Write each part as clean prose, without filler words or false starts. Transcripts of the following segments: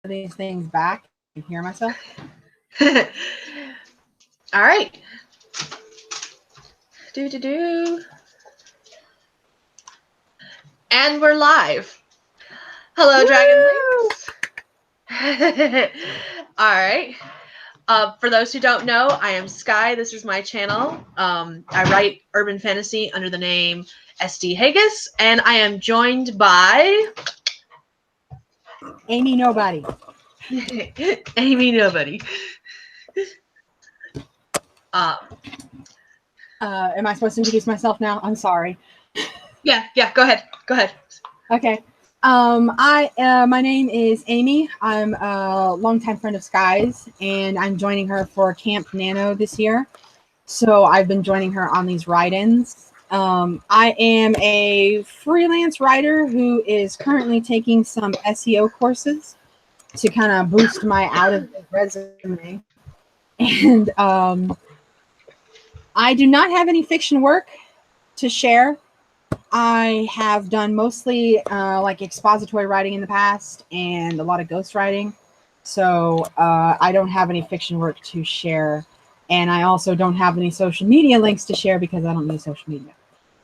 these things back and hear myself. All right. Do. And we're live. Hello, Dragonlings. All right. For those who don't know, I am Sky. This is my channel. I write urban fantasy under the name SD Haggis, and I am joined by Amy Nobody. Amy Nobody. Am I supposed to introduce myself now? I'm sorry. Yeah. Go ahead. Okay. My name is Amy. I'm a longtime friend of Sky's, and I'm joining her for Camp Nano this year. So I've been joining her on these write-ins. I am a freelance writer who is currently taking some SEO courses to kind of boost my out-of-date resume. And I do not have any fiction work to share. I have done mostly like expository writing in the past and a lot of ghostwriting. So I don't have any fiction work to share. And I also don't have any social media links to share because I don't use social media.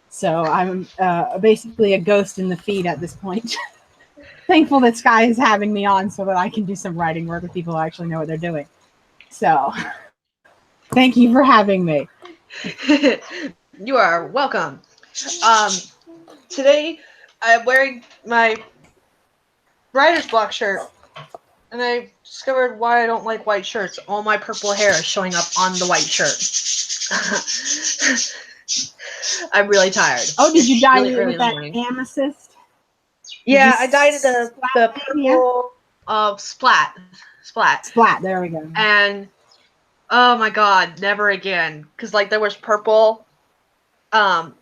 So I'm basically a ghost in the feed at this point. Thankful that Sky is having me on so that I can do some writing work with people who actually know what they're doing. So thank you for having me. You are welcome. Today I'm wearing my writer's block shirt, and I discovered why I don't like white shirts. All my purple hair is showing up on the white shirt. I'm really tired. Oh, did you dye really it with that amethyst? Yeah, I dyed it the purple splat. Splat, there we go. And oh my god, never again. Because like there was purple.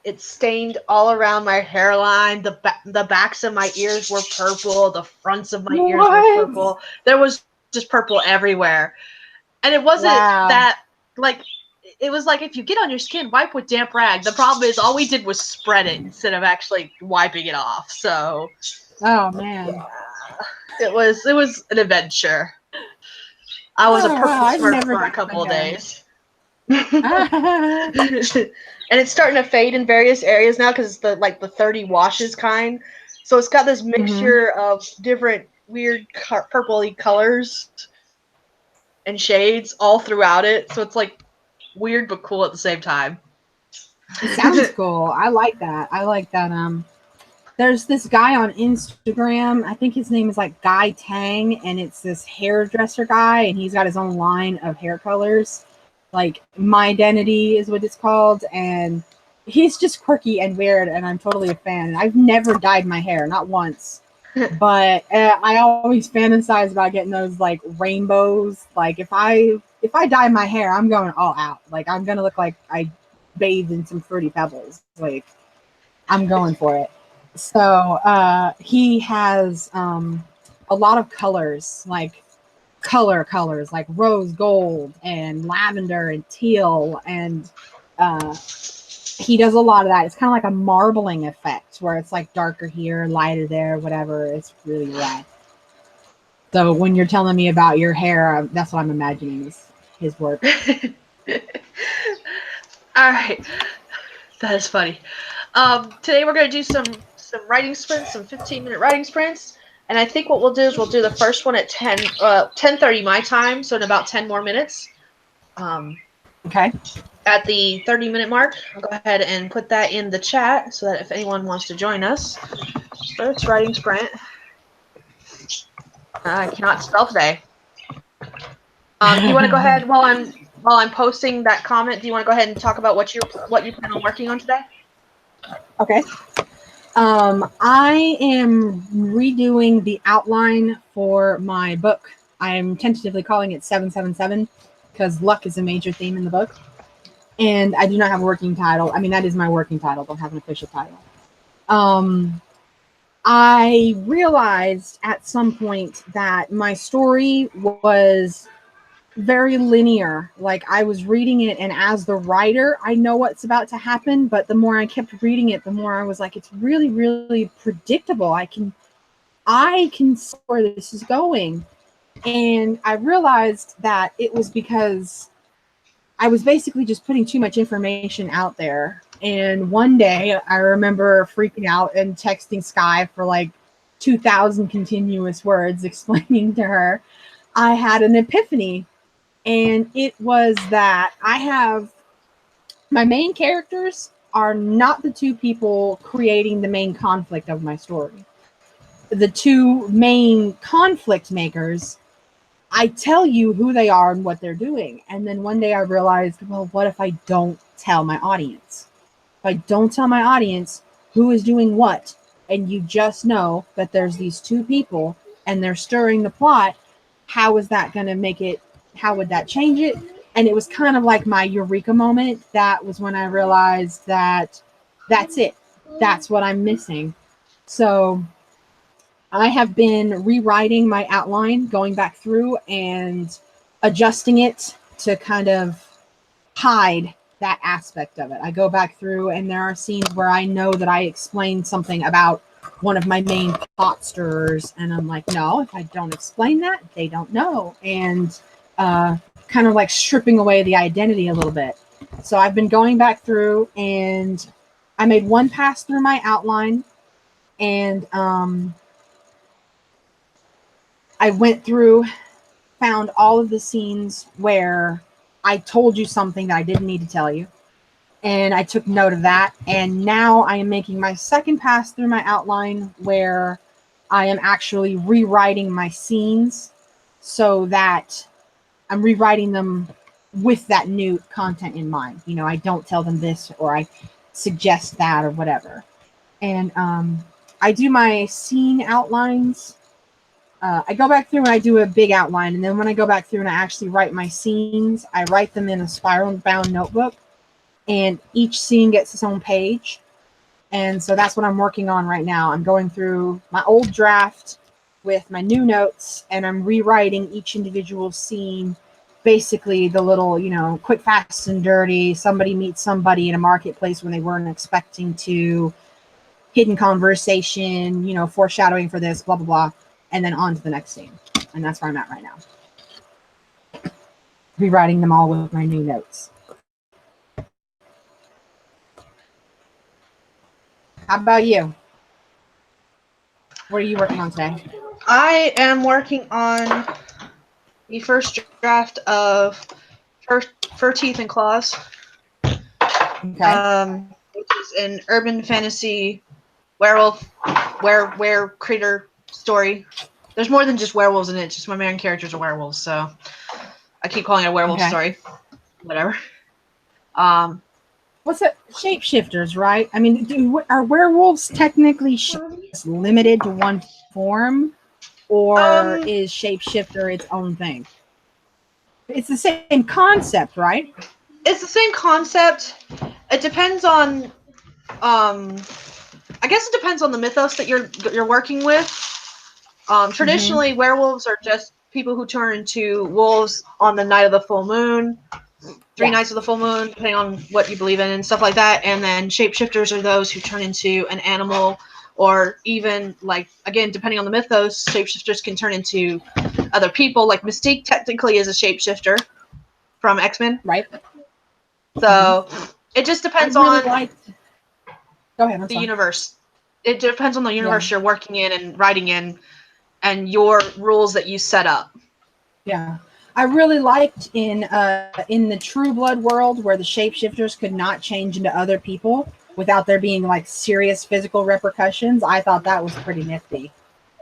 It stained all around my hairline. The backs of my ears were purple. The fronts of my ears were purple. There was just purple everywhere. And it wasn't that, like, it was like if you get on your skin, wipe with damp rag. The problem is all we did was spread it instead of actually wiping it off. So, oh man, it was an adventure. I was a purple Smurf for a couple of days. And it's starting to fade in various areas now because it's the 30 washes kind. So it's got this mixture of different weird purpley colors and shades all throughout it. So it's like weird but cool at the same time. It sounds cool. I like that. There's this guy on Instagram. I think his name is like Guy Tang, and it's this hairdresser guy, and he's got his own line of hair colors. Like My Identity is what it's called, and he's just quirky and weird, and I'm totally a fan. I've never dyed my hair, not once, but I always fantasize about getting those like rainbows. Like if I dye my hair, I'm going all out. Like I'm gonna look like I bathed in some Fruity Pebbles. Like I'm going for it. So he has a lot of colors, like colors like rose gold and lavender and teal, and he does a lot of that. It's kind of like a marbling effect where it's like darker here, lighter there, whatever. It's really rad. So when you're telling me about your hair, that's what I'm imagining is his work. All right, that is funny. Today we're going to do some writing sprints, some 15-minute writing sprints. And I think what we'll do is we'll do the first one at 10:30 my time, so in about 10 more minutes. Okay. At the 30-minute mark, I'll go ahead and put that in the chat so that if anyone wants to join us. First writing sprint. I cannot spell today. You want to go ahead while I'm posting that comment? Do you want to go ahead and talk about what you plan on working on today? Okay. I am redoing the outline for my book. I'm tentatively calling it 777 because luck is a major theme in the book. And I do not have a working title. I mean, that is my working title. Don't have an official title. I realized at some point that my story was very linear. Like I was reading it, and as the writer, I know what's about to happen, but the more I kept reading it, the more I was like, it's really, really predictable. I can see where this is going. And I realized that it was because I was basically just putting too much information out there. And one day I remember freaking out and texting Sky for like 2,000 continuous words explaining to her I had an epiphany. And it was that I have my main characters are not the two people creating the main conflict of my story. The two main conflict makers, I tell you who they are and what they're doing. And then one day I realized, well, what if I don't tell my audience? If I don't tell my audience who is doing what, and you just know that there's these two people and they're stirring the plot, how is that going to make it? How would that change it? And it was kind of like my eureka moment. That was when I realized that that's it. That's what I'm missing. So I have been rewriting my outline, going back through and adjusting it to kind of hide that aspect of it. I go back through and there are scenes where I know that I explained something about one of my main pot stirrers, and I'm like, no, if I don't explain that, they don't know. And kind of like stripping away the identity a little bit. So I've been going back through and I made one pass through my outline, and I went through, found all of the scenes where I told you something that I didn't need to tell you. And I took note of that. And now I am making my second pass through my outline where I am actually rewriting my scenes so that I'm rewriting them with that new content in mind. You know, I don't tell them this or I suggest that or whatever. And I do my scene outlines. I go back through and I do a big outline. And then when I go back through and I actually write my scenes, I write them in a spiral bound notebook. And each scene gets its own page. And so that's what I'm working on right now. I'm going through my old draft with my new notes, and I'm rewriting each individual scene. Basically, the little, you know, quick, fast, and dirty. Somebody meets somebody in a marketplace when they weren't expecting to. Hidden conversation, you know, foreshadowing for this, blah, blah, blah. And then on to the next scene. And that's where I'm at right now. Rewriting them all with my new notes. How about you? What are you working on today? I am working on the first draft of Fur Teeth and Claws. Okay. Which is an urban fantasy werewolf, were critter story. There's more than just werewolves in it. It's just my main characters are werewolves, so I keep calling it a werewolf story. Whatever. What's it? Shapeshifters, right? I mean, are werewolves technically limited to one form, or is shapeshifter its own thing? It's the same concept, right? It's the same concept. It depends on, I guess it depends on the mythos that you're working with. Traditionally, werewolves are just people who turn into wolves on the night of the full moon. 3 nights of the full moon, depending on what you believe in and stuff like that. And then shapeshifters are those who turn into an animal, or even, like, again, depending on the mythos, shapeshifters can turn into other people. Like Mystique technically is a shapeshifter from X-Men. Right. So it just depends Go ahead. the universe. It depends on the universe you're working in and writing in, and your rules that you set up. Yeah. I really liked in the True Blood world where the shapeshifters could not change into other people without there being like serious physical repercussions. I thought that was pretty nifty.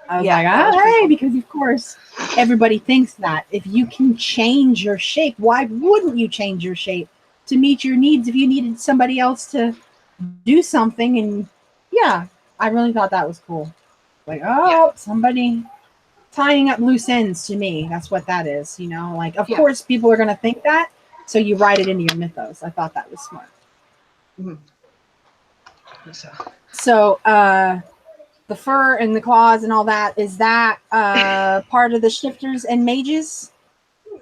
I was like, oh, hey, cool. Because of course everybody thinks that if you can change your shape, why wouldn't you change your shape to meet your needs if you needed somebody else to do something? And yeah, I really thought that was cool. Like, somebody tying up loose ends to me. That's what that is, you know, like, of course people are going to think that. So you write it into your mythos. I thought that was smart. Mm-hmm. So, the fur and the claws and all that, is that part of the shifters and mages?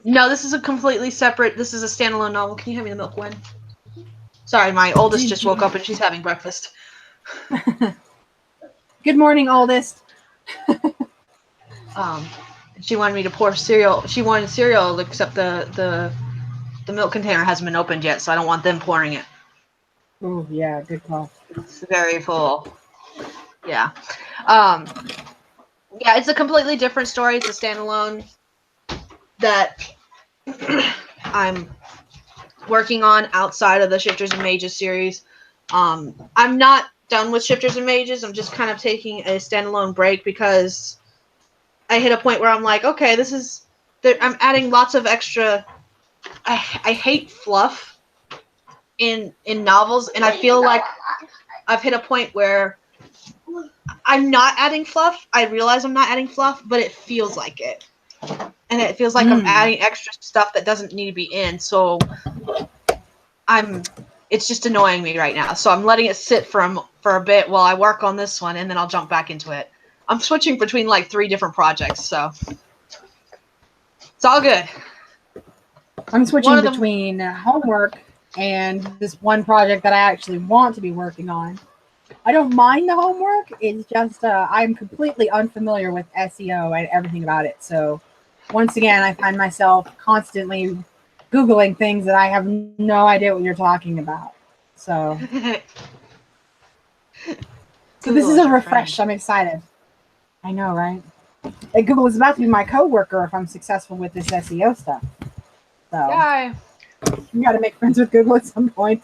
No, this is a completely separate, this is a standalone novel. Can you hand me the milk, Gwen? Sorry, my oldest just woke up and she's having breakfast. Good morning, oldest. She wanted me to pour cereal. She wanted cereal, except the milk container hasn't been opened yet, so I don't want them pouring it. Oh yeah, good call. It's very full. Yeah. Yeah, it's a completely different story. It's a standalone that I'm working on outside of the Shifters and Mages series. I'm not done with Shifters and Mages. I'm just kind of taking a standalone break because I hit a point where I'm like, okay, this is. I'm adding lots of extra. I hate fluff in novels, and I feel like I've hit a point where I'm not adding fluff. I realize I'm not adding fluff, but it feels like it. And it feels like I'm adding extra stuff that doesn't need to be in. So it's just annoying me right now. So I'm letting it sit for a bit while I work on this one, and then I'll jump back into it. I'm switching between like 3 different projects, so it's all good. I'm switching between homework and this one project that I actually want to be working on. I don't mind the homework. It's just I'm completely unfamiliar with SEO and everything about it. So once again, I find myself constantly Googling things that I have no idea what you're talking about. So, this is a refresh. I'm excited. I know, right? And Google is about to be my coworker if I'm successful with this SEO stuff. So Yay. You got to make friends with Google at some point.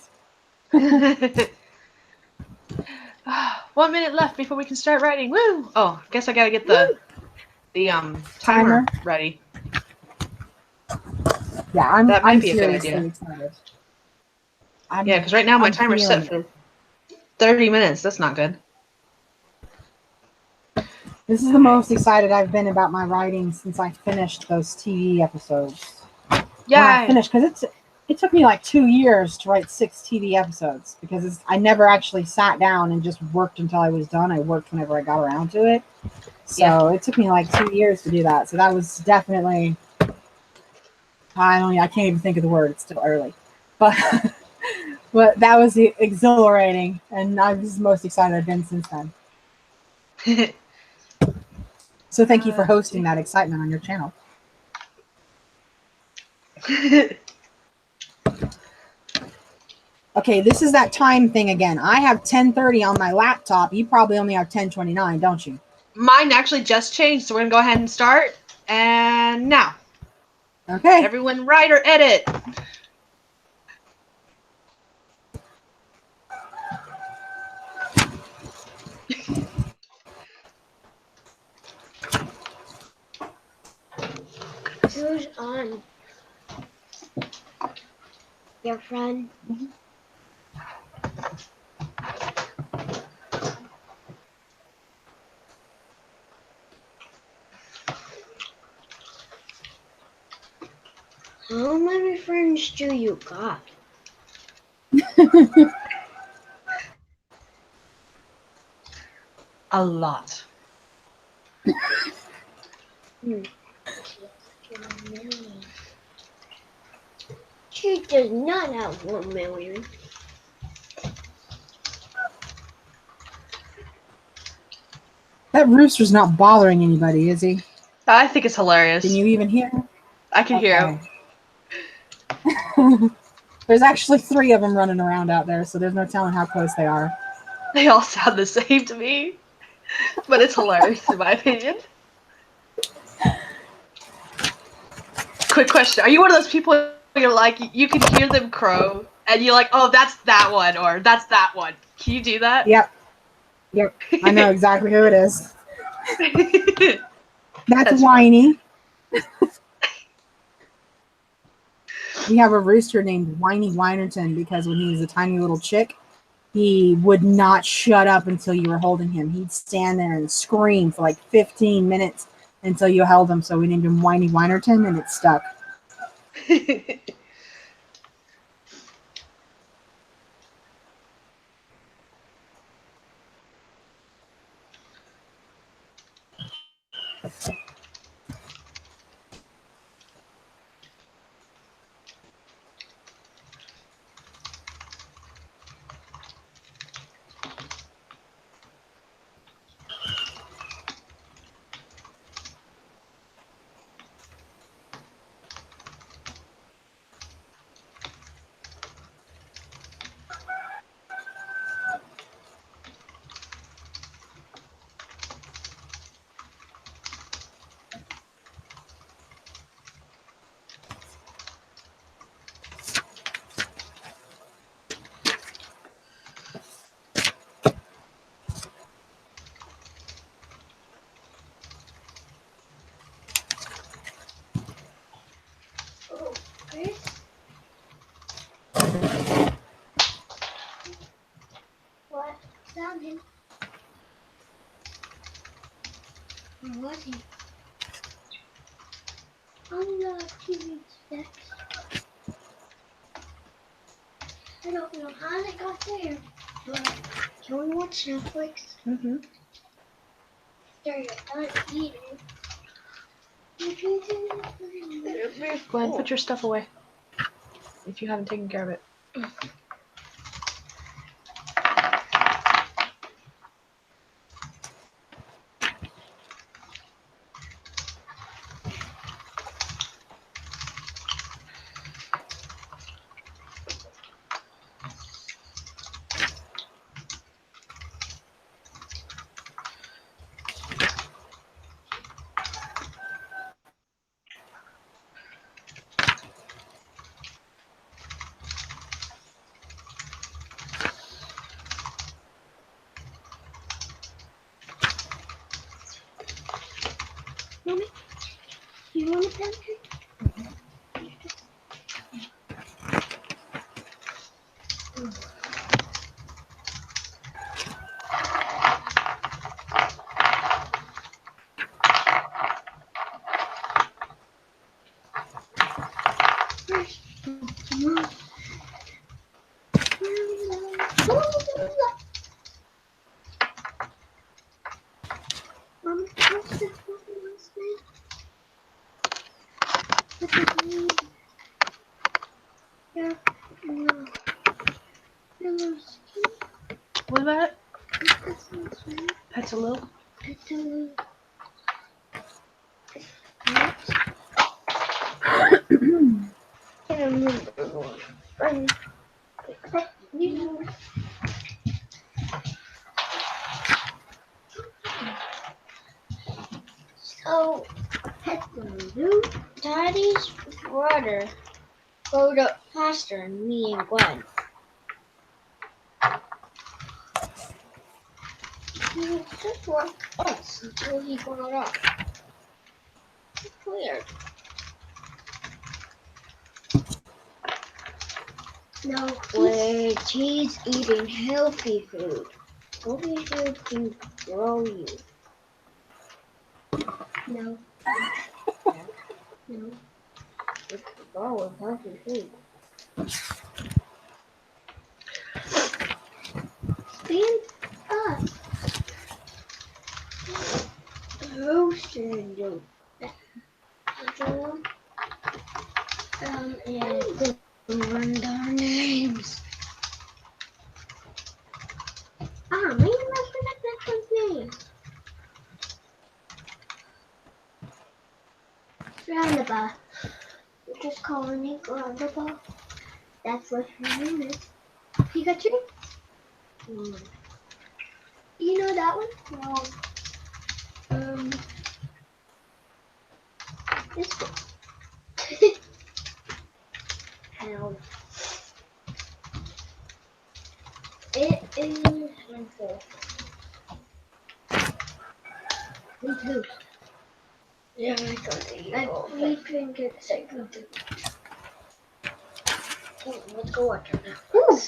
1 minute left before we can start writing. Woo! Oh, I guess I gotta get the timer ready. Yeah, I'm seriously excited. Yeah, because right now my timer's set for 30 minutes. That's not good. This is the most excited I've been about my writing since I finished those TV episodes. Yeah, I finished because it took me like 2 years to write 6 TV episodes because I never actually sat down and just worked until I was done. I worked whenever I got around to it. So it took me like 2 years to do that. So that was definitely, I can't even think of the word. It's still early, but but that was exhilarating, and I was the most excited I've been since then. So thank you for hosting that excitement on your channel. Okay, this is that time thing again. I have 10:30 on my laptop. You probably only have 10:29, don't you? Mine actually just changed, so we're gonna go ahead and start. And now. Okay. Everyone write or edit. Who's on? Your friend? How many friends do you got? A lot. She does not have 1 million. That rooster's not bothering anybody, is he? I think it's hilarious. Can you even hear him? I can hear him. There's actually 3 of them running around out there, so there's no telling how close they are. They all sound the same to me, but it's hilarious in my opinion. Quick question: are you one of those people you're like you can hear them crow and you're like, oh, that's that one, or that's that one? Can you do that? Yep. I know exactly who it is. That's Whiny. We have a rooster named Whiny Winerton because when he was a tiny little chick, he would not shut up until you were holding him. He'd stand there and scream for like 15 minutes until you held him. So we named him Whiny Winerton, and it stuck. was he? On the TV set. I don't know how they got there, but can we watch Netflix? Mm-hmm. After you're done eating. Go ahead and put your stuff away. If you haven't taken care of it. Mommy, you want a pancake? Mom, what's this one last night? What's his name? Yeah, no. What about it? What's his name? Petalil? Petalil. I can't remember one. So, Petalil, Daddy's brother, rode up faster than me and Gwen. He was just like us until he got up. It's weird. No, wait, he's eating healthy food. Healthy food can grow you. No. No. It's grow with healthy food. Stand up. Roasting you. And learned our names. Maybe let's forget that one's name. Roundabout. We're just calling it Roundabout. That's what her name is. Pikachu? Do you know that one? No. This one. Hell. It is wonderful. Me too. Yeah, I got it. We can get the second too. Let's go watch it now. Ooh!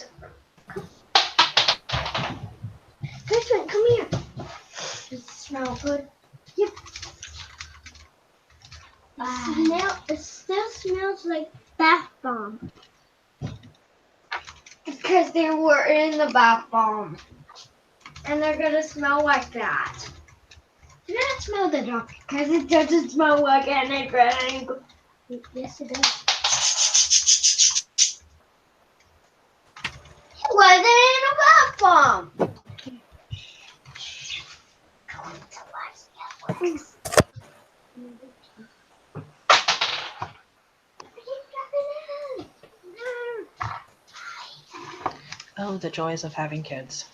Kristen, come here. Does it smell good? Yep. It still smells like bath bomb. Because they were in the bath bomb. And they're gonna smell like that. Do not smell the dog because it doesn't smell like anything. Yes, it does. It wasn't in a bath bomb. Oh, the joys of having kids.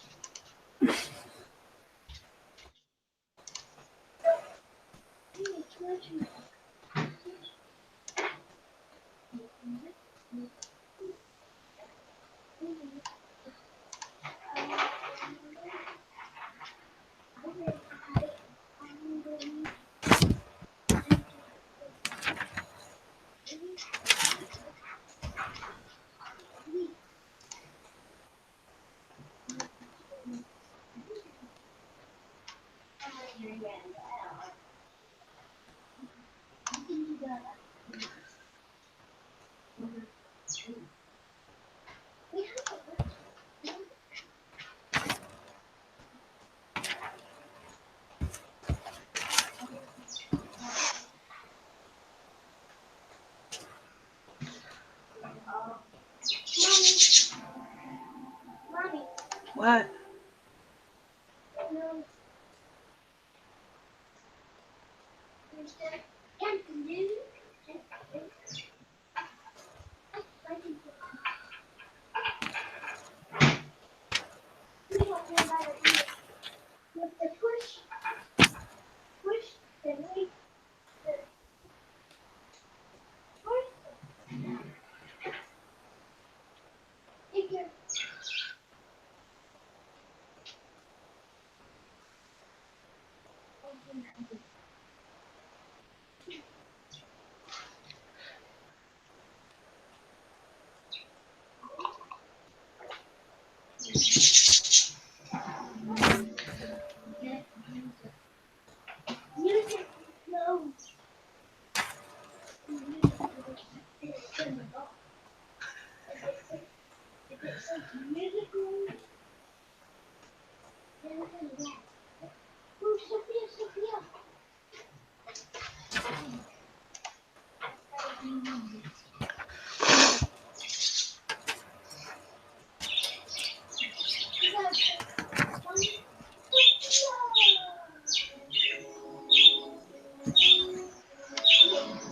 What?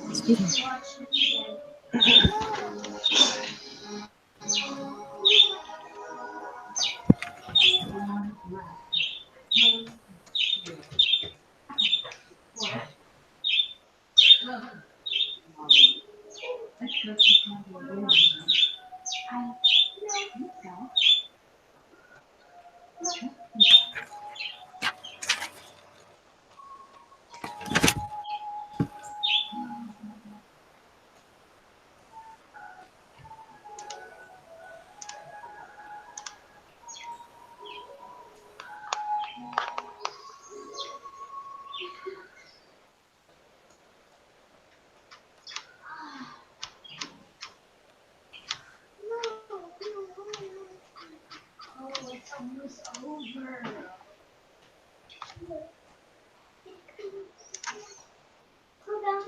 Excuse me. Oh, it's almost over. Go down.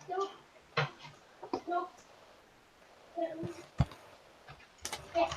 Nope. Nope. Yeah.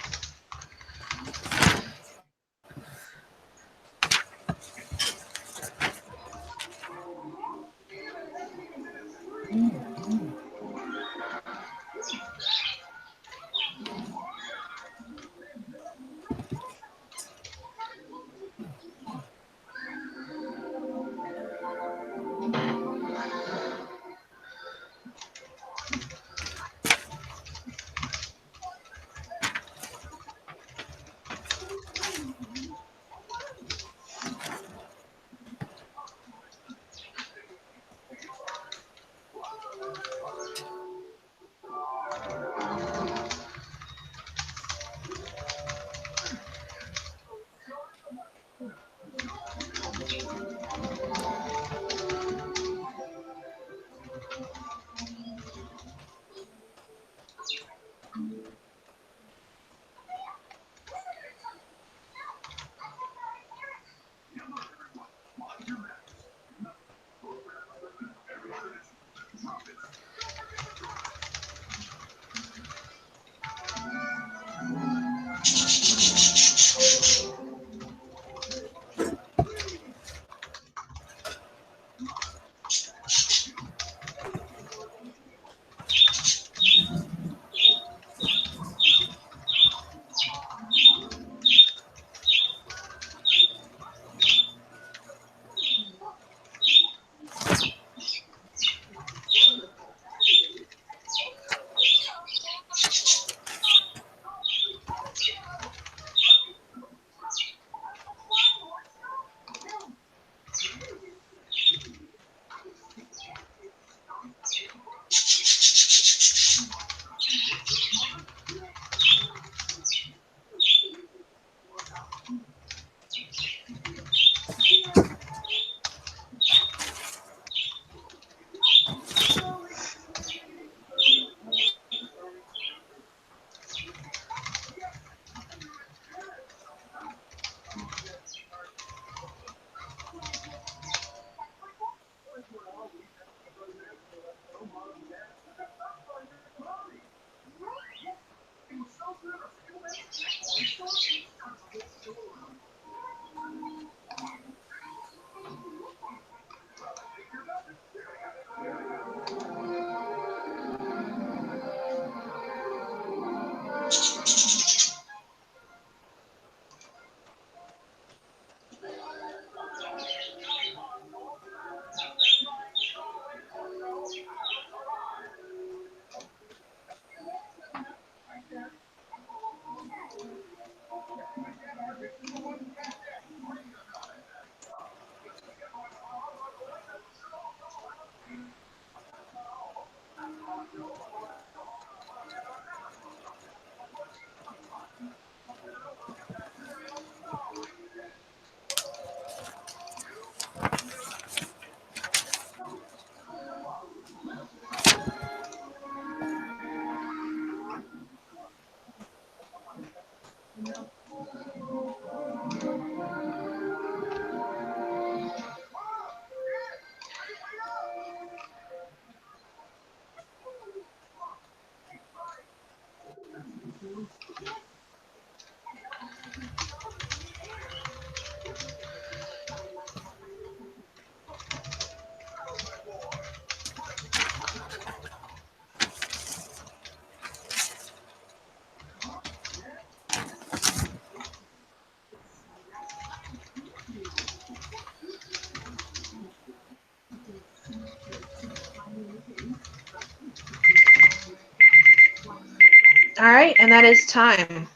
All right, and that is time.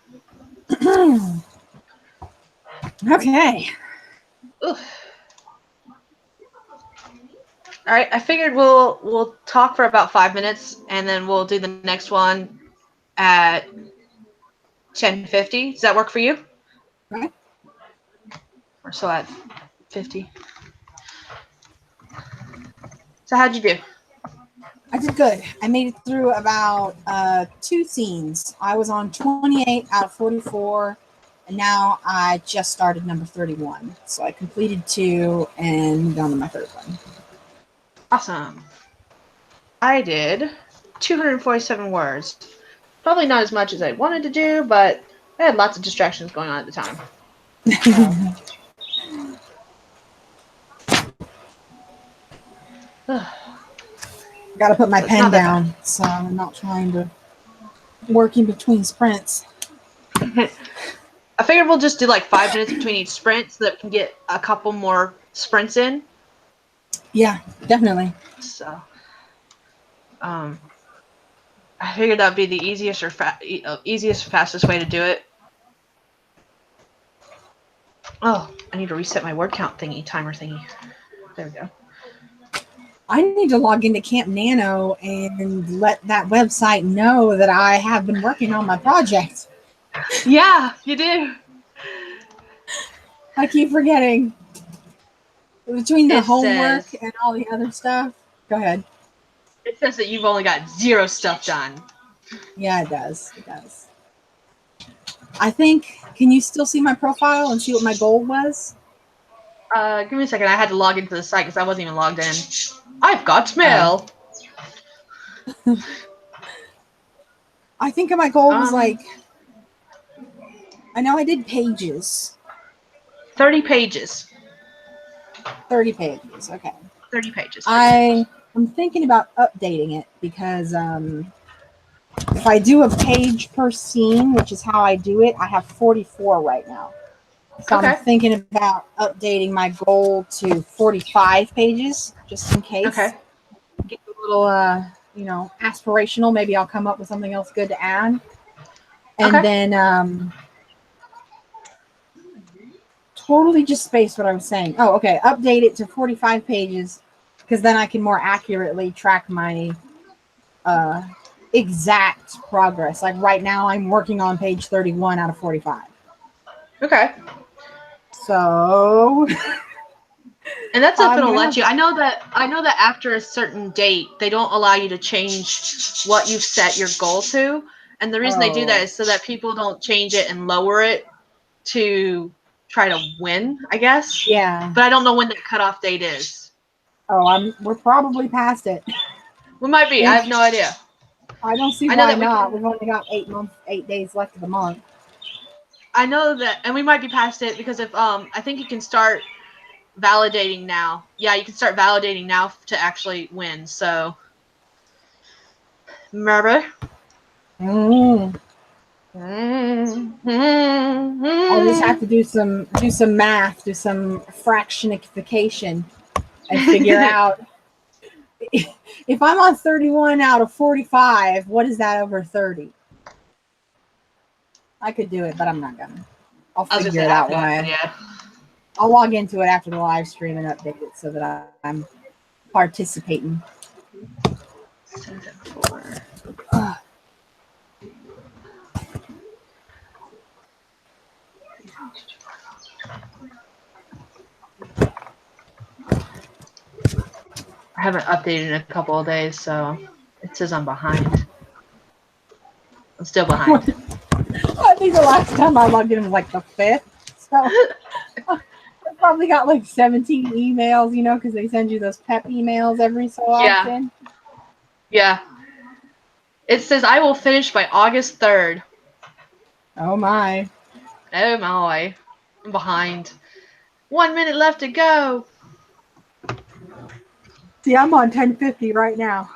Okay. Oof. All right, I figured we'll talk for about 5 minutes, and then we'll do the next one at 10:50. Does that work for you? Right. Or so at 50. So how'd you do? I did good. I made it through about 2 scenes. I was on 28 out of 44, and now I just started number 31. So I completed 2 and down to my 3rd one. Awesome. I did 247 words. Probably not as much as I wanted to do, but I had lots of distractions going on at the time. Got to put my So it's pen not that down, so I'm not trying to work in between sprints. I figured we'll just do like 5 minutes between each sprint so that we can get a couple more sprints in. Yeah, definitely. So, I figured that'd be the easiest or fastest way to do it. Oh, I need to reset my word count timer thingy. There we go. I need to log into Camp Nano and let that website know that I have been working on my project. Yeah, you do. I keep forgetting. Between the It homework says- and all the other stuff. Go ahead. It says that you've only got 0 stuff done. Yeah, it does. It does. I think, can you still see my profile and see what my goal was? Give me a second. I had to log into the site because I wasn't even logged in. I've got mail. I think my goal was Um, I know I did pages. 30 pages. 30 pages. Okay. 30 pages. I'm thinking about updating it because if I do a page per scene, which is how I do it, I have 44 right now. So Okay. I'm thinking about updating my goal to 45 pages, just in case. Okay. Get a little, aspirational. Maybe I'll come up with something else good to add. And Okay. then totally just spaced what I was saying. Oh, okay. Update it to 45 pages because then I can more accurately track my exact progress. Like right now, I'm working on page 31 out of 45. Okay. So, And that's if I'm it'll gonna let have- you. I know that after a certain date, they don't allow you to change what you've set your goal to. And the reason they do that is so that people don't change it and lower it to try to win, I guess. Yeah. But I don't know when that cutoff date is. Oh, we're probably past it. We might be. I have no idea. I don't see I know why that we not. can- We've only got 8 days left of the month. I know that, and we might be past it because if I think you can start validating now. Yeah, you can start validating now to actually win. So, remember? Mm. I'll just have to do some math, do some fractionification, and figure out if I'm on 31 out of 45, what is that over 30? I could do it, but I'm not gonna. I'll I was figure gonna it say, out I when have no idea. I'll log into it after the live stream and update it so that I'm participating. Ugh. I haven't updated in a couple of days, so it says I'm behind. I'm still behind. I think the last time I logged in was like the 5th. So I probably got like 17 emails, because they send you those pep emails every so often. Yeah. It says I will finish by August 3rd. Oh my. Oh my. I'm behind. 1 minute left to go. See, I'm on 1050 right now.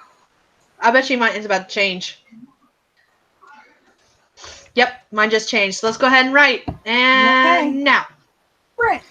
I bet you mine is about to change. Yep, mine just changed. So let's go ahead and write. And Okay. now. Right.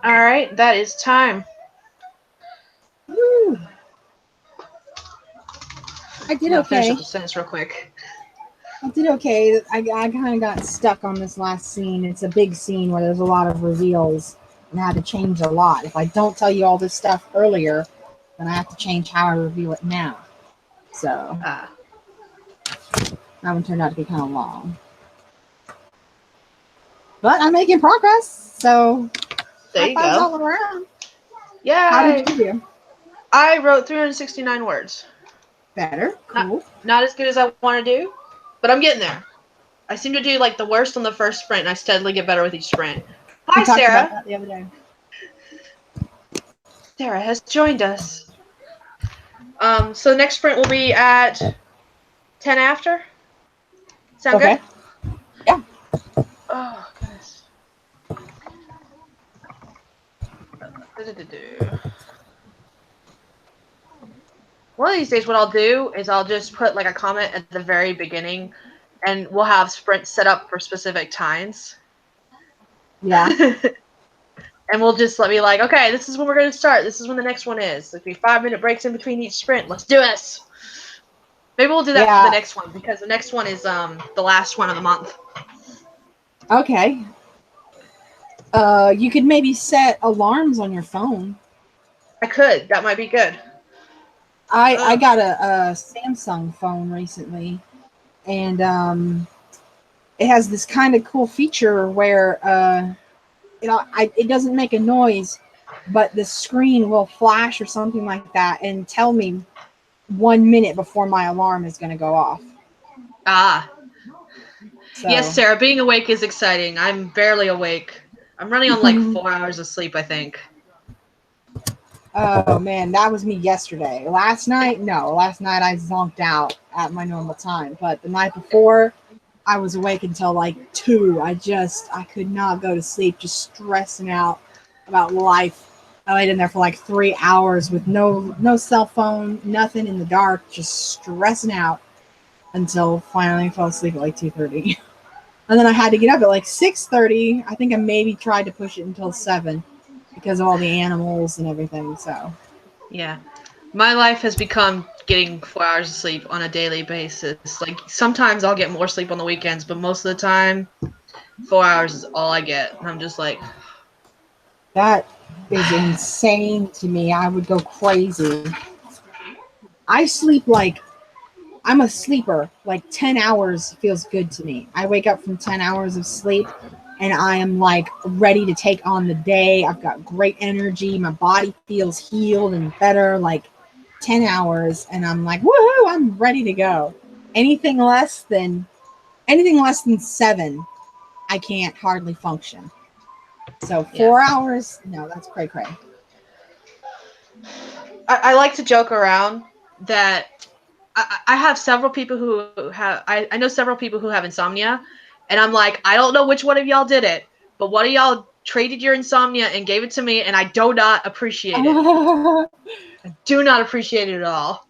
All right, that is time. Woo. I did Finish okay. up the sentence real quick. I did okay. I kind of got stuck on this last scene. It's a big scene where there's a lot of reveals and I had to change a lot. If I don't tell you all this stuff earlier, then I have to change how I reveal it now. So that one turned out to be kind of long. But I'm making progress, so there you high-fives go. all around. Yeah. How did you do? I wrote 369 words. Better. Cool. Not as good as I want to do, but I'm getting there. I seem to do like the worst on the first sprint, and I steadily get better with each sprint. Hi, we talked Sarah. about that the other day. Sarah has joined us. So the next sprint will be at 10 after. Sound Okay. good? Yeah. Oh, goodness. One of these days, what I'll do is I'll just put like a comment at the very beginning, and we'll have sprints set up for specific times. Yeah. And we'll just let me like, okay, this is when we're going to start. This is when the next one is. There'll be 5-minute breaks in between each sprint. Let's do this. Maybe we'll do that for the next one, because the next one is the last one of the month. Okay. You could maybe set alarms on your phone. I could. That might be good. I got a Samsung phone recently, and it has this kind of cool feature where it doesn't make a noise, but the screen will flash or something like that and tell me 1 minute before my alarm is going to go off. So. Yes, Sarah, being awake is exciting. I'm barely awake. I'm running on like 4 hours of sleep, I think. Oh man, that was me yesterday. Last night I zonked out at my normal time, but the night before I was awake until like 2. I could not go to sleep, just stressing out about life. I laid in there for like 3 hours with no cell phone, nothing, in the dark, just stressing out until finally I fell asleep at like 2:30. And then I had to get up at like 6:30. I think I maybe tried to push it until 7 because of all the animals and everything. So Yeah. My life has become getting 4 hours of sleep on a daily basis. Like, sometimes I'll get more sleep on the weekends, but most of the time, 4 hours is all I get. And I'm just like, That is insane to me. I would go crazy. I sleep like I'm a sleeper. Like 10 hours feels good to me. I wake up from 10 hours of sleep and I am like ready to take on the day. I've got great energy. My body feels healed and better. Like 10 hours and I'm like, woohoo, I'm ready to go. Anything less than 7, I can't hardly function. So 4 hours, no, that's cray cray. I like to joke around that I have several people who have, I know several people who have insomnia, and I'm like, I don't know which one of y'all did it, but one of y'all traded your insomnia and gave it to me, and I do not appreciate it. I do not appreciate it at all.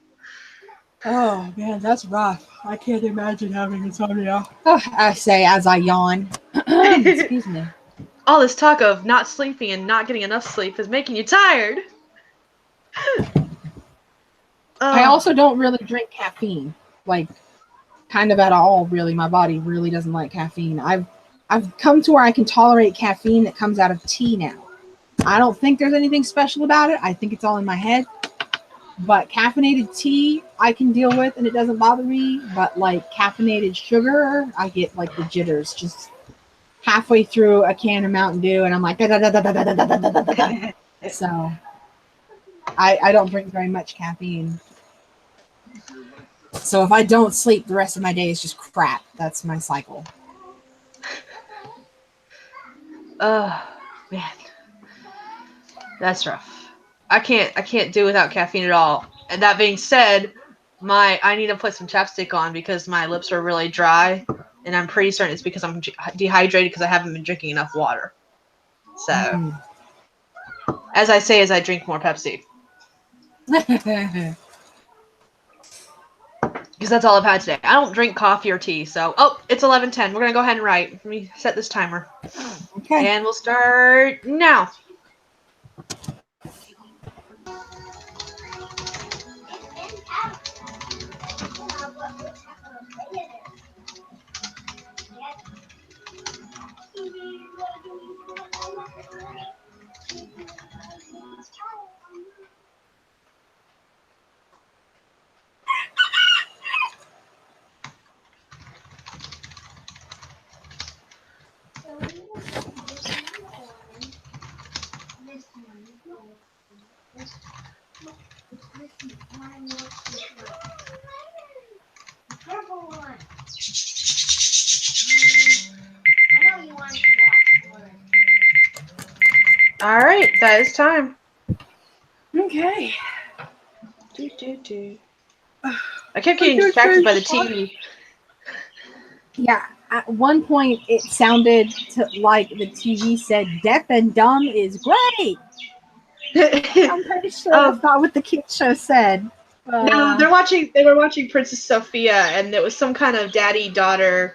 Oh man, that's rough. I can't imagine having insomnia. Oh, I say as I yawn. Excuse me. All this talk of not sleeping and not getting enough sleep is making you tired. I also don't really drink caffeine, like kind of at all. Really, my body really doesn't like caffeine. I've come to where I can tolerate caffeine that comes out of tea now. I don't think there's anything special about it. I think it's all in my head. But caffeinated tea I can deal with and it doesn't bother me. But like caffeinated sugar, I get like the jitters just halfway through a can of Mountain Dew and I'm like da, da, da, da, da, da, da, da, da, da. So I don't drink very much caffeine. So if I don't sleep, the rest of my day is just crap. That's my cycle. Man, that's rough. I can't do without caffeine at all. And that being said, I need to put some chapstick on because my lips are really dry, and I'm pretty certain it's because I'm dehydrated because I haven't been drinking enough water. So, as I say, as I drink more Pepsi. Because that's all I've had today. I don't drink coffee or tea, so... Oh, it's 11:10. We're going to go ahead and write. Let me set this timer. Okay. And we'll start now. All right, that is time. Okay. I kept getting distracted by the TV. Yeah, at one point it sounded like the TV said "Deaf and Dumb is great." I'm pretty sure that's not what the kids show said. No, they were watching Princess Sophia, and there was some kind of daddy-daughter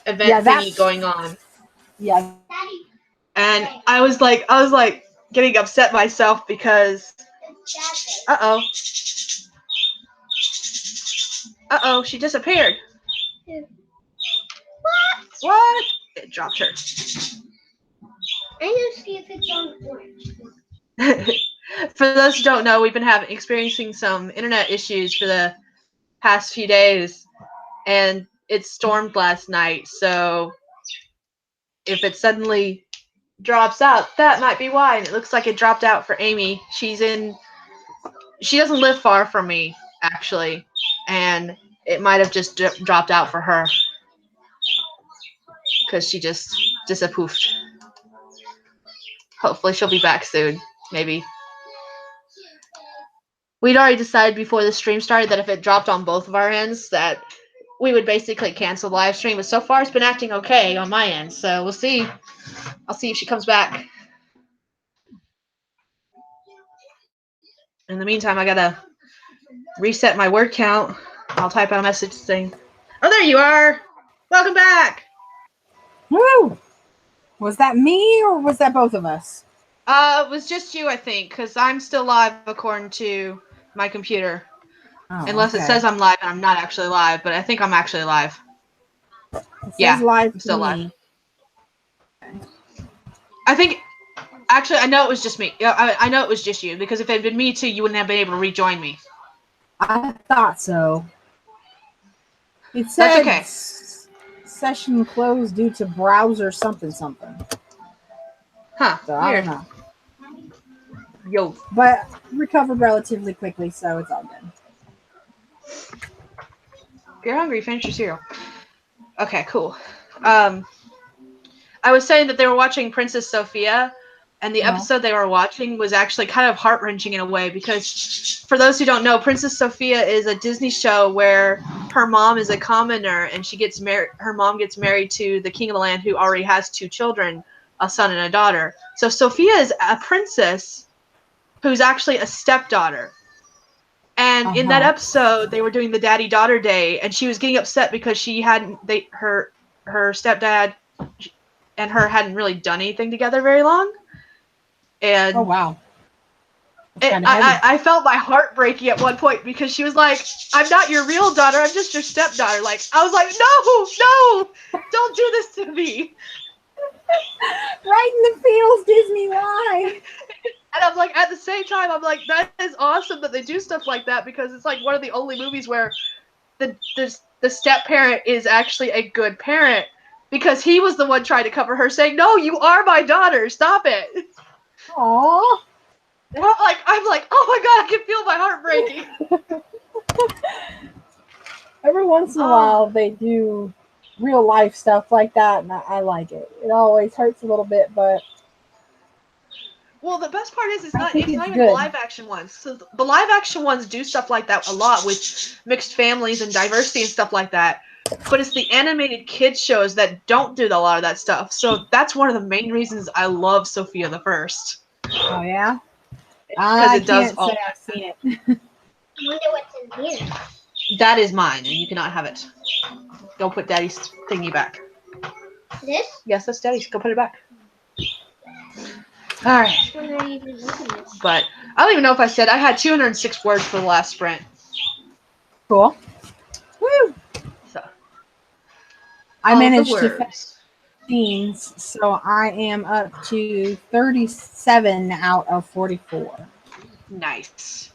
event thingy going on. Yeah. And I was like getting upset myself because uh-oh, she disappeared. What? It dropped her. I need to see if it's on orange. For those who don't know, we've been experiencing some internet issues for the past few days, and it stormed last night, so if it suddenly drops out, that might be why. And it looks like it dropped out for Amy. She doesn't live far from me, actually, and it might have just dropped out for her because she just disappoofed. Hopefully she'll be back soon, maybe. We'd already decided before the stream started that if it dropped on both of our ends, that we would basically cancel the live stream, but so far it's been acting okay on my end, so we'll see. I'll see if she comes back. In the meantime, I gotta reset my word count. I'll type out a message saying, "Oh, there you are! Welcome back!" Woo! Was that me or was that both of us? It was just you, I think, because I'm still live according to my computer. Oh, Unless it okay. says I'm live and I'm not actually live, but I think I'm actually live. It Yeah, says live I'm to still live. me. I think, actually, I know it was just me. Yeah, I know it was just you, because if it had been me too, you wouldn't have been able to rejoin me. I thought so. It That's said okay. session closed due to browser something. So Huh, I don't weird. know. Yo. But recovered relatively quickly, so it's all good. If you're hungry, finish your cereal. Okay, cool. I was saying that they were watching Princess Sophia, and the episode they were watching was actually kind of heart-wrenching in a way, because for those who don't know, Princess Sophia is a Disney show where her mom is a commoner, and she gets married. Her mom gets married to the king of the land, who already has 2 children, a son and a daughter. So Sophia is a princess who's actually a stepdaughter. And in that episode, they were doing the daddy-daughter day, and she was getting upset because she hadn't. Her stepdad and her hadn't really done anything together very long. And Oh wow. That's kind of I felt my heart breaking at one point, because she was like, "I'm not your real daughter. I'm just your stepdaughter." Like, I was like, "No, don't do this to me." Right in the feels, Disney. Why? And I'm like, at the same time, I'm like, that is awesome that they do stuff like that, because it's like one of the only movies where the step parent is actually a good parent, because he was the one trying to cover her, saying, "No, you are my daughter. Stop it." Aww. And I'm like, oh my god, I can feel my heart breaking. Every once in a while, they do real life stuff like that, and I like it. It always hurts a little bit, but Well, the best part is it's I not think it's even the good. live action ones. So the live action ones do stuff like that a lot with mixed families and diversity and stuff like that. But it's the animated kids shows that don't do a lot of that stuff. So that's one of the main reasons I love Sophia the First. Oh yeah, Because I it does can't all say I've seen it. I wonder what's in here. that is mine, and you cannot have it. Go put Daddy's thingy back. This? Yes, that's Daddy's. Go put it back. All right. When are you even looking at? But I don't even know if I said I had 206 words for the last sprint. Cool. Woo! So I all the managed to finish words. scenes, so I am up to 37 out of 44. Nice.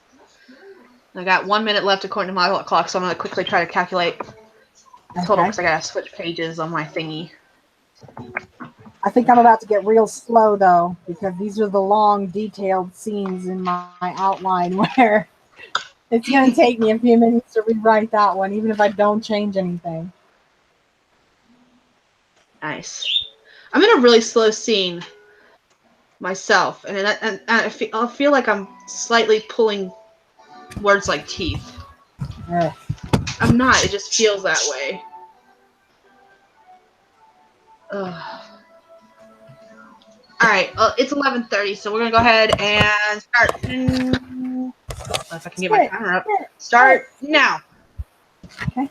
I got 1 minute left according to my clock, so I'm gonna quickly try to calculate total, because I gotta switch pages on my thingy. I think I'm about to get real slow though, because these are the long, detailed scenes in my outline where it's going to take me a few minutes to rewrite that one, even if I don't change anything. Nice. I'm in a really slow scene myself, and I feel like I'm slightly pulling words like teeth. Ugh. I'm not. It just feels that way. Ugh. All right. Well, it's 11:30, so we're gonna go ahead and start. If I can get my timer up. Start now. Okay.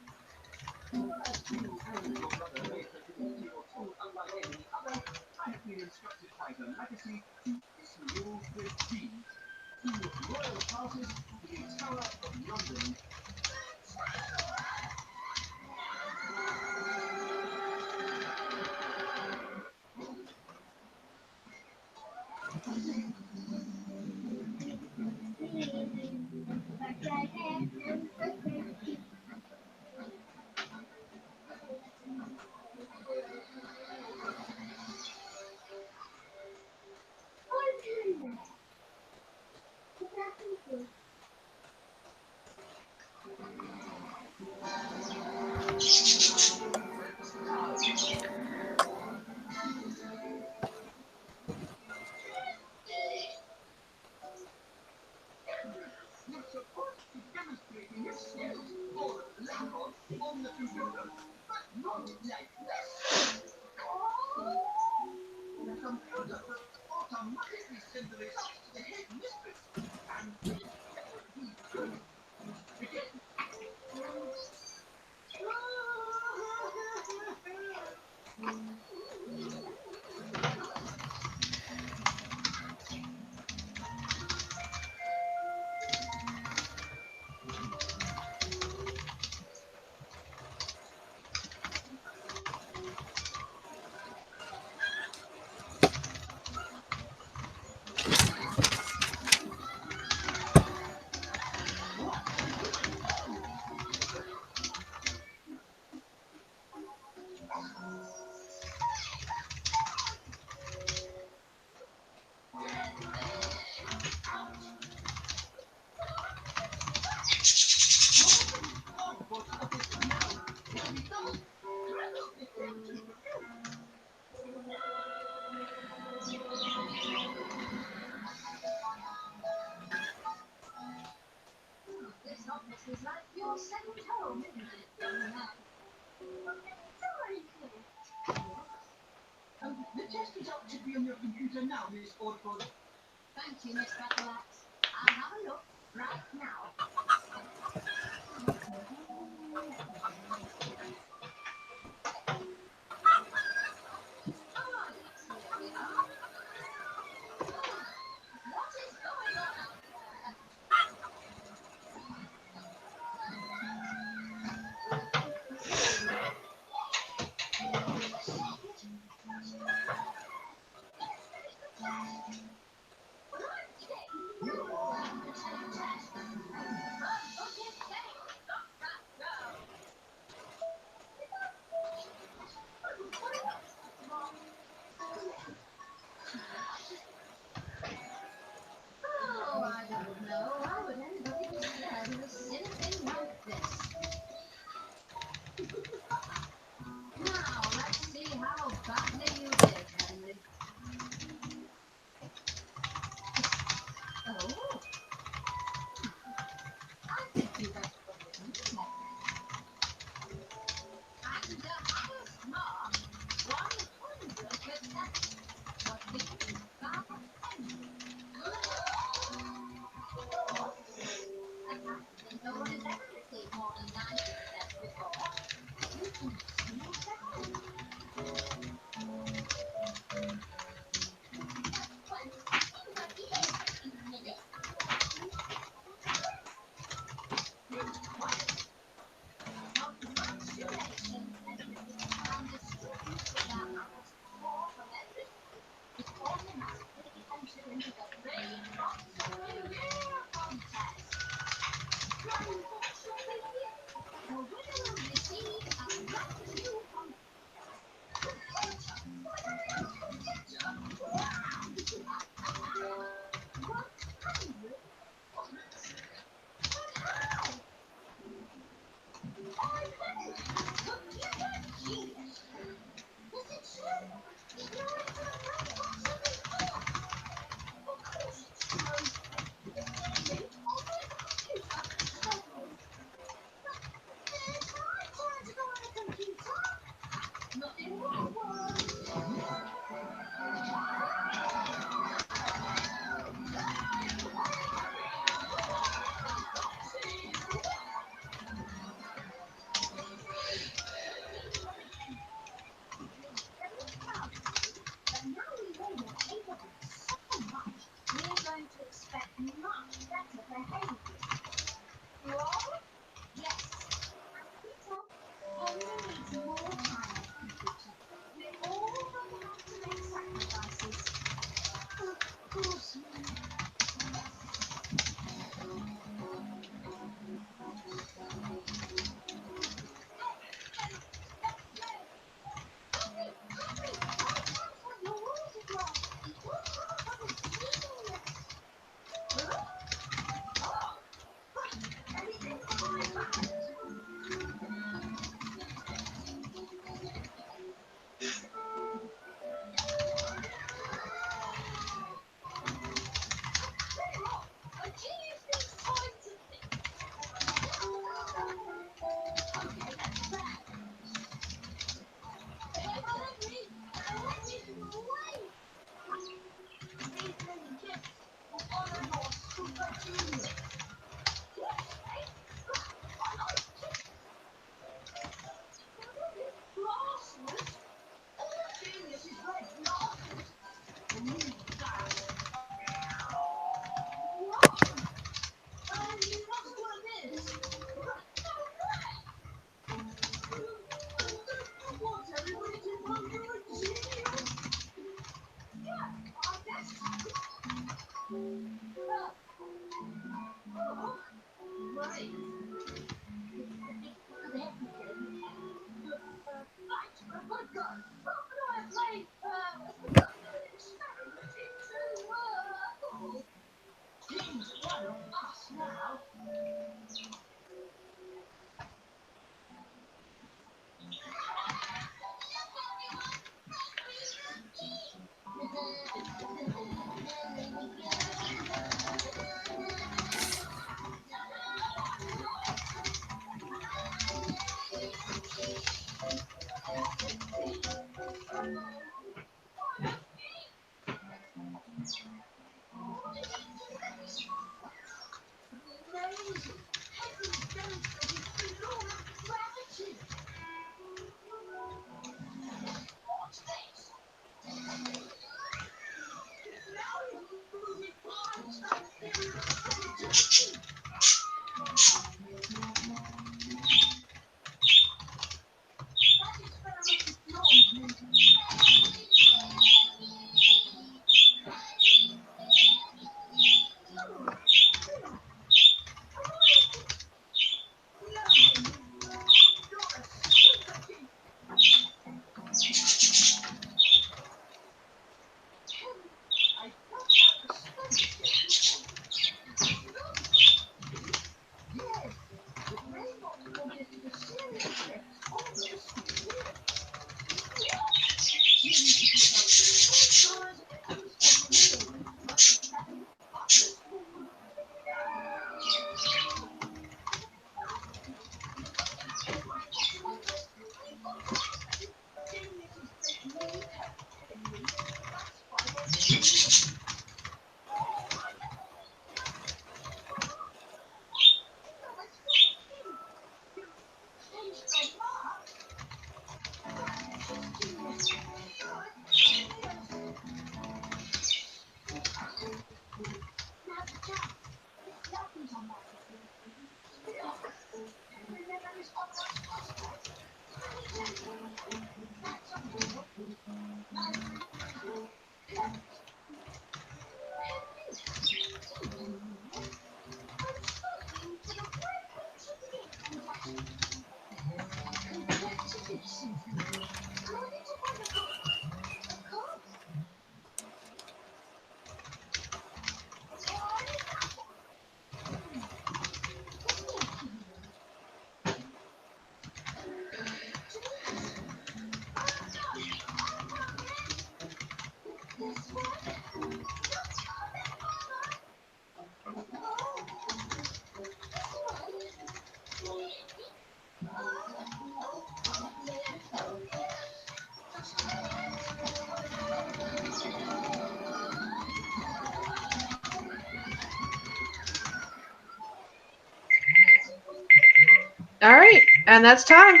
All right, and that's time.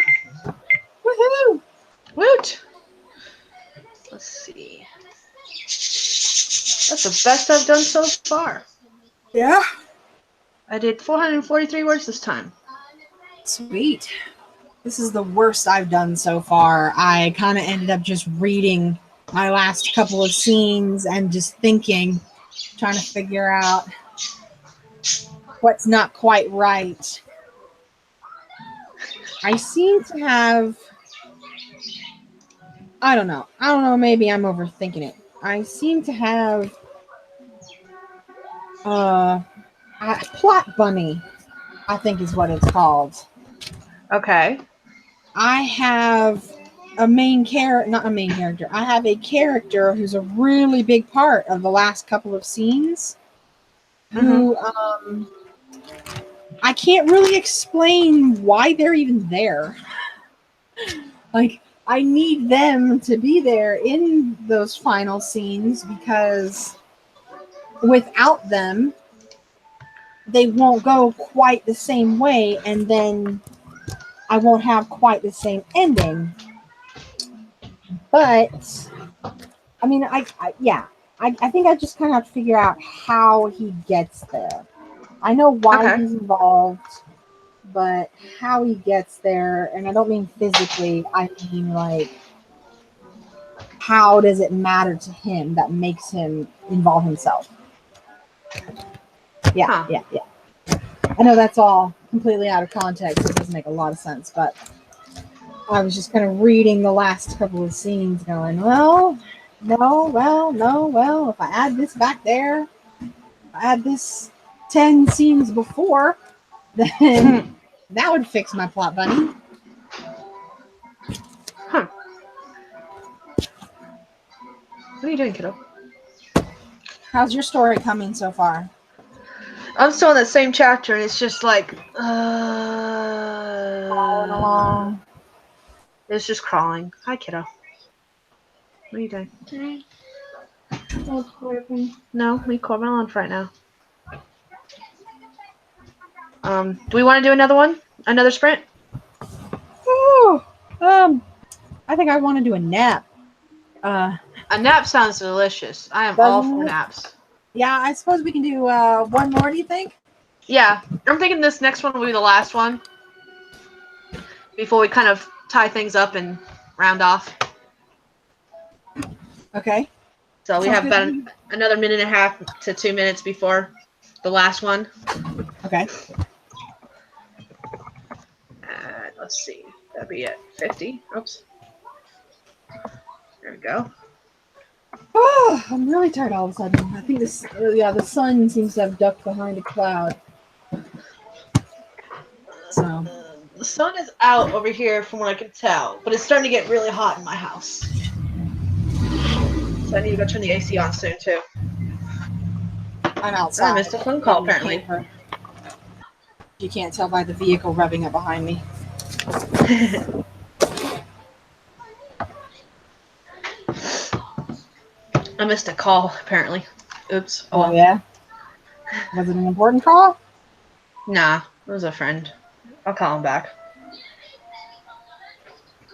Woohoo! Woot! Let's see. That's the best I've done so far. Yeah. I did 443 words this time. Sweet. This is the worst I've done so far. I kind of ended up just reading my last couple of scenes and just thinking, trying to figure out what's not quite right. I seem to have, I don't know, maybe I'm overthinking it. I seem to have a plot bunny, I think is what it's called. Okay. I have a main character, not a main character. I have a character who's a really big part of the last couple of scenes. Who I can't really explain why they're even there. Like, I need them to be there in those final scenes because without them, they won't go quite the same way, and then I won't have quite the same ending. But I mean, I think I just kind of have to figure out how he gets there. I know why Okay. he's involved, but how he gets there, and I don't mean physically, I mean like how does it matter to him that makes him involve himself? Yeah, Huh. yeah, yeah. I know that's all completely out of context. It doesn't make a lot of sense, but I was just kind of reading the last couple of scenes going, well, no, well, no, well, if I add this back there, if I add this 10 scenes before, then that would fix my plot bunny. Huh. What are you doing, kiddo? How's your story coming so far? I'm still in that same chapter, and it's just like, Following along. it's just crawling. Hi, kiddo. What are you doing? Can I hold Corbin? No, leave Corbin alone for right now. Do we want to do another one? Another sprint? Ooh, I think I want to do a nap. A nap sounds delicious. I am all Doesn't for it? naps. Yeah, I suppose we can do one more, do you think? Yeah, I'm thinking this next one will be the last one before we kind of tie things up and round off. Okay. So we Sounds have good to about me. another minute and a half to 2 minutes before the last one. Okay. Let's see. That'd be at 50. Oops. There we go. Oh, I'm really tired all of a sudden. I think this, the sun seems to have ducked behind a cloud. So, The sun is out over here from what I can tell, but it's starting to get really hot in my house. So I need to go turn the AC on soon, too. I'm I outside. missed a phone call, In the apparently. camper. You can't tell by the vehicle revving up behind me. I missed a call, apparently. Oops. Oh, Oh, well. yeah? Was it an important call? Nah, it was a friend. I'll call him back.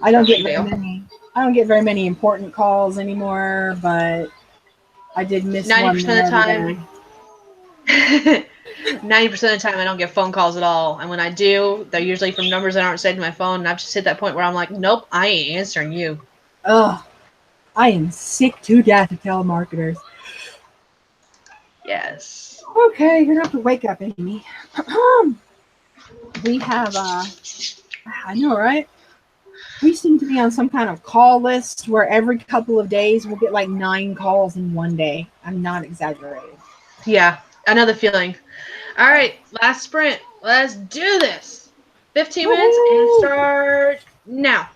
I don't No get big very deal. many. I don't get very many important calls anymore, but I did miss one 90% the of the other time, day. 90% of the time I don't get phone calls at all. And when I do, they're usually from numbers that aren't saved to my phone. And I've just hit that point where I'm like, nope, I ain't answering you. Ugh. I am sick to death of telemarketers. Yes. Okay, you're gonna have to wake up, Amy. We have I know, right? We seem to be on some kind of call list where every couple of days we'll get like 9 calls in one day. I'm not exaggerating. Yeah, another feeling. All right, last sprint. Let's do this. 15 minutes and Woohoo! start now.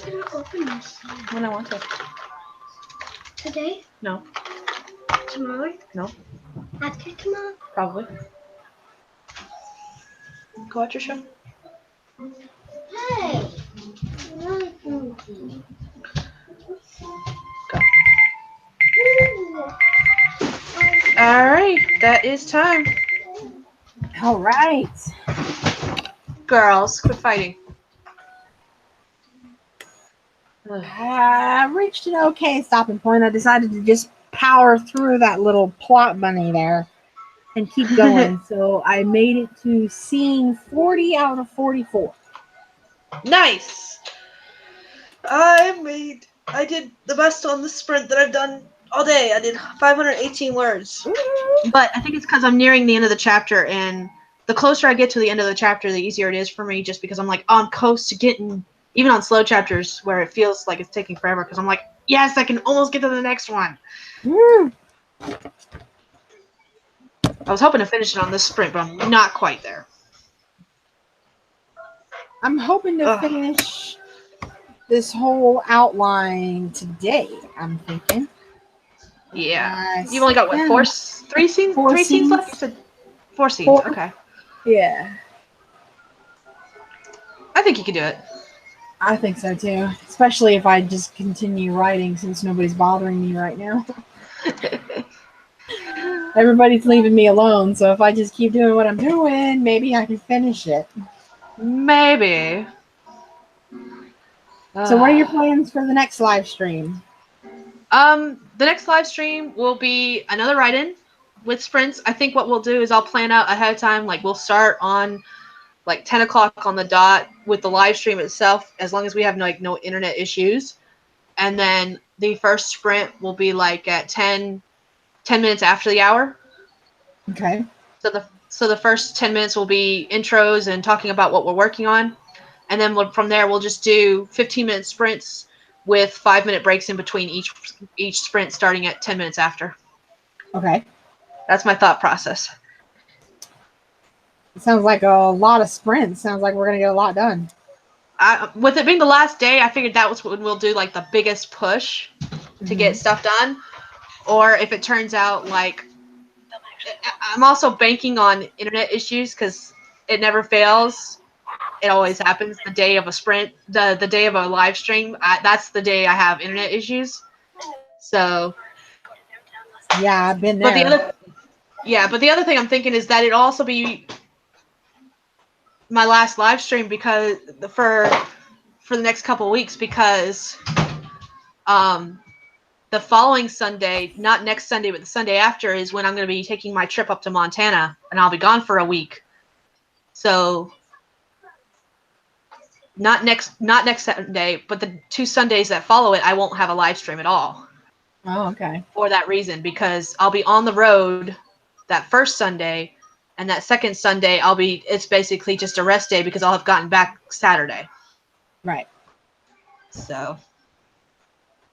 gonna open this? When I want to. Today? No. Tomorrow? No. After tomorrow? Probably. Go watch your show. Hey! All right, that is time. All right. Girls, quit fighting. Ugh. I reached an okay stopping point. I decided to just power through that little plot bunny there and keep going. So I made it to scene 40 out of 44. Nice. I did the best on the sprint that I've done all day. I did 518 words. But I think it's because I'm nearing the end of the chapter, and the closer I get to the end of the chapter, the easier it is for me, just because I'm like on coast to getting, even on slow chapters where it feels like it's taking forever, because I'm like, yes, I can almost get to the next one. Woo. I was hoping to finish it on this sprint, but I'm not quite there. I'm hoping to finish this whole outline today, I'm thinking. Yeah. You've only got, what, yeah. three scenes? Four Three scenes left? You scenes. said 4 scenes. Four. Okay. Yeah. I think you can do it. I think so too. Especially if I just continue writing since nobody's bothering me right now. Everybody's leaving me alone, so if I just keep doing what I'm doing, maybe I can finish it. Maybe. So what are your plans for the next live stream? The next live stream will be another write-in with sprints. I think what we'll do is I'll plan out ahead of time. Like, we'll start on like 10 o'clock on the dot with the live stream itself, as long as we have no internet issues. And then the first sprint will be like at 10 minutes after the hour. Okay. So the first 10 minutes will be intros and talking about what we're working on. And then from there, we'll just do 15-minute sprints with 5-minute breaks in between each sprint, starting at 10 minutes after. Okay. That's my thought process. It sounds like a lot of sprints. Sounds like we're going to get a lot done. With it being the last day, I figured that was when we'll do like the biggest push to get stuff done. Or if it turns out like, I'm also banking on internet issues because it never fails. It always happens the day of a sprint, the day of a live stream. That's the day I have internet issues. So yeah, I've been there. But the other thing I'm thinking is that it'll also be my last live stream because for the next couple of weeks, because the following Sunday, not next Sunday, but the Sunday after, is when I'm going to be taking my trip up to Montana, and I'll be gone for a week. So not next Sunday, but the 2 Sundays that follow it, I won't have a live stream at all. Oh, okay. For that reason, because I'll be on the road that first Sunday, and that second Sunday it's basically just a rest day because I'll have gotten back Saturday. Right. So.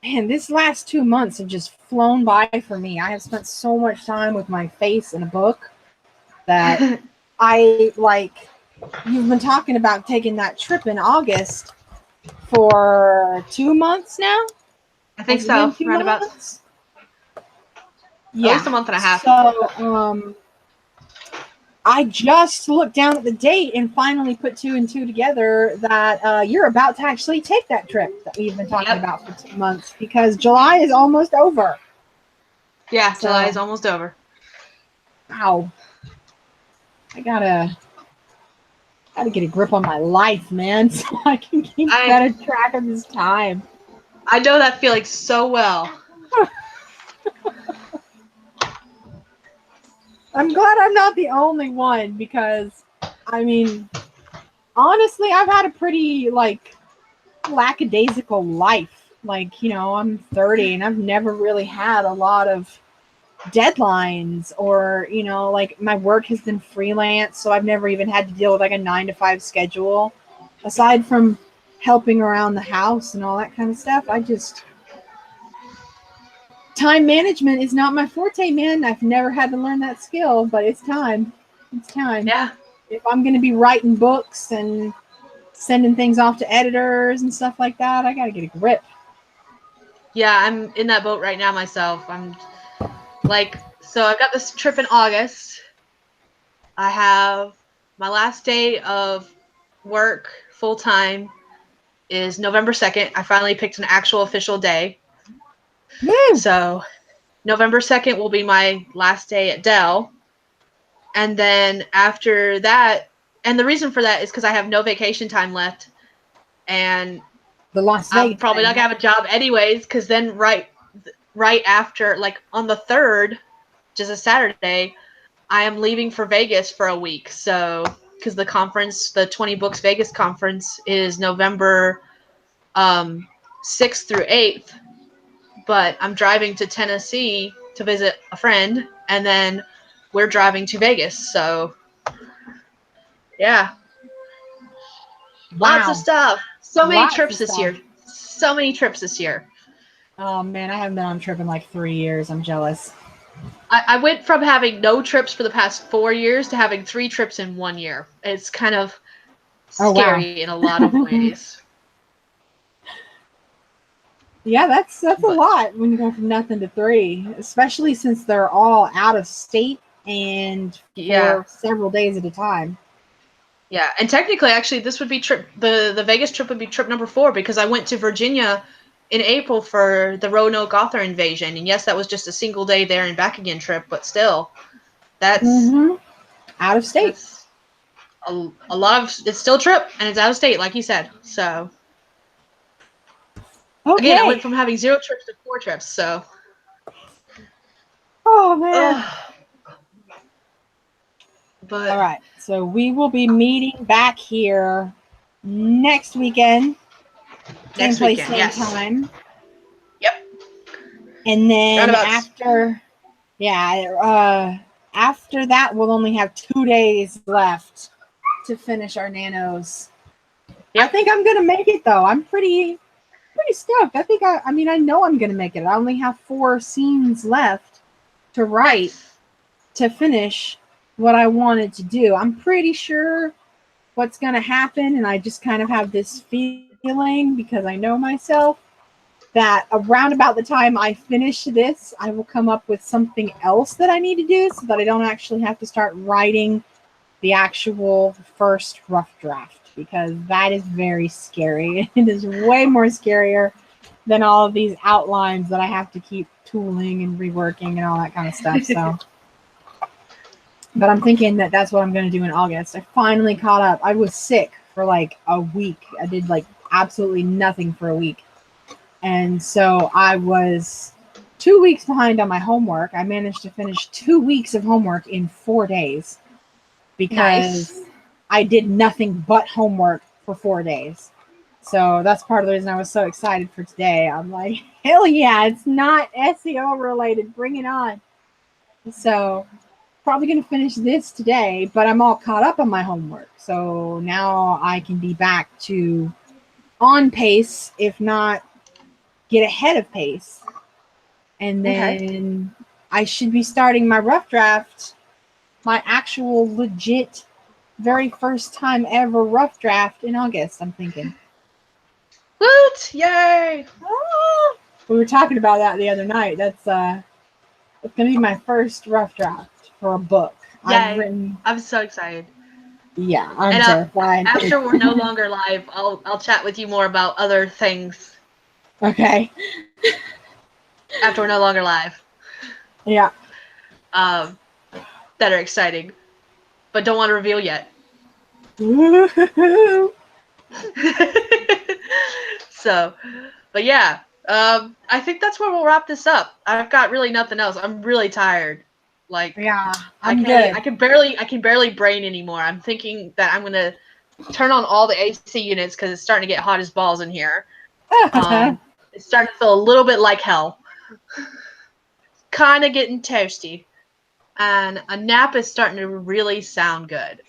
Man, this last 2 months have just flown by for me. I have spent so much time with my face in a book that you've been talking about taking that trip in August for 2 months now? I think so. Around about. Yeah. At least a month and a half. So, I just looked down at the date and finally put 2 and 2 together that you're about to actually take that trip that we've been talking about for 2 months, because July is almost over. Yeah, so, July is almost over. Wow. I gotta get a grip on my life, man, so I can keep better track of this time. I know that feeling so well. I'm glad I'm not the only one, because, I mean, honestly, I've had a pretty, lackadaisical life. I'm 30, and I've never really had a lot of deadlines, or, my work has been freelance, so I've never even had to deal with, a 9-to-5 schedule. Aside from helping around the house and all that kind of stuff, time management is not my forte, man. I've never had to learn that skill, but it's time. It's time. Yeah. If I'm going to be writing books and sending things off to editors and stuff like that. I gotta get a grip. Yeah, I'm in that boat right now myself. I'm like, so I've got this trip in August. I have my last day of work full time is November 2nd. I finally picked an actual official day. Woo! So November 2nd will be my last day at Dell. And then after that, and the reason for that is because I have no vacation time left. And The Las I'm Vegas probably thing, not going to have a job anyways, because then right after, like on the 3rd, which is a Saturday, I am leaving for Vegas for a week. So, because the conference, the 20 Books Vegas conference is November 6th through 8th, but I'm driving to Tennessee to visit a friend, and then we're driving to Vegas. So, yeah, lots of Wow. stuff. So many Lots trips of this stuff. year. So many trips this year. Oh man, I haven't been on a trip in like 3 years. I'm jealous. I went from having no trips for the past 4 years to having 3 trips in 1 year. It's kind of Oh wow. scary in a lot of ways. Yeah, that's a But lot when you go from nothing to 3, especially since they're all out of state and yeah, for several days at a time. yeah, and technically, actually, this would be the Vegas trip would be trip number 4 because I went to Virginia in April for the Roanoke author invasion, and yes, that was just a single day there and back again trip, but still, that's Mm-hmm. Out of state. that's a lot of it's still a trip and it's out of state, like you said. So again, I Okay. went from having 0 trips to 4 trips. So, Oh man. ugh. All But right. So we will be meeting back here next weekend. Same next place, weekend, same yes, time. yep, And then roundabouts. after that, we'll only have 2 days left to finish our nanos. I Yep. think I'm gonna make it though. I'm pretty stoked. I mean, I know I'm gonna make it. I only have 4 scenes left to write Nice. to finish what I wanted to do. I'm pretty sure what's gonna happen, and I just kind of have this feeling because I know myself that around about the time I finish this, I will come up with something else that I need to do so that I don't actually have to start writing the actual first rough draft, because that is very scary. It is way more scarier than all of these outlines that I have to keep tooling and reworking and all that kind of stuff. So, but I'm thinking that that's what I'm going to do in August. I finally caught up. I was sick for like a week. I did like absolutely nothing for a week. And so I was 2 weeks behind on my homework. I managed to finish 2 weeks of homework in 4 days because Nice. I did nothing but homework for 4 days. So that's part of the reason I was so excited for today. I'm like, hell yeah, it's not SEO related. Bring it on. So probably going to finish this today, but I'm all caught up on my homework. So now I can be back to on pace, if not get ahead of pace. And Okay. then I should be starting my rough draft, my actual legit very first time ever rough draft in August, I'm thinking. Woot! Yay! We were talking about that the other night. It's gonna be my first rough draft for a book. I've Yay! written. I'm so excited. Yeah, I'm And terrified. after we're no longer live, I'll chat with you more about other things Okay. after we're no longer live. Yeah. That are exciting, but don't want to reveal yet. Woo-hoo-hoo. So, but yeah, I think that's where we'll wrap this up. I've got really nothing else. I'm really tired. Like, Yeah, I I'm can't. good. I can barely brain anymore. I'm thinking that I'm gonna turn on all the AC units because it's starting to get hot as balls in here. It's starting to feel a little bit like hell. Kind of getting toasty. And a nap is starting to really sound good.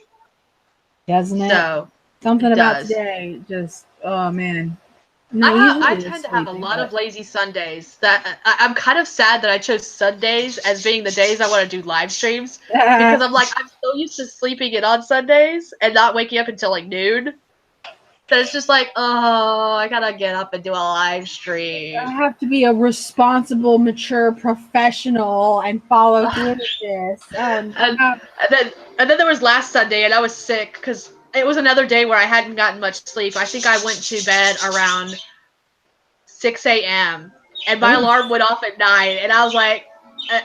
Doesn't it? So, Something it about does. today just, oh man. No, usually I it is tend to have a sleeping, lot but of lazy Sundays. That I'm kind of sad that I chose Sundays as being the days I want to do live streams because I'm so used to sleeping in on Sundays and not waking up until like noon. that it's just like, oh, I gotta get up and do a live stream. I have to be a responsible, mature professional and follow through with this. And then there was last Sunday, and I was sick because it was another day where I hadn't gotten much sleep. I think I went to bed around 6 a.m. and my alarm went off at 9, and I was like,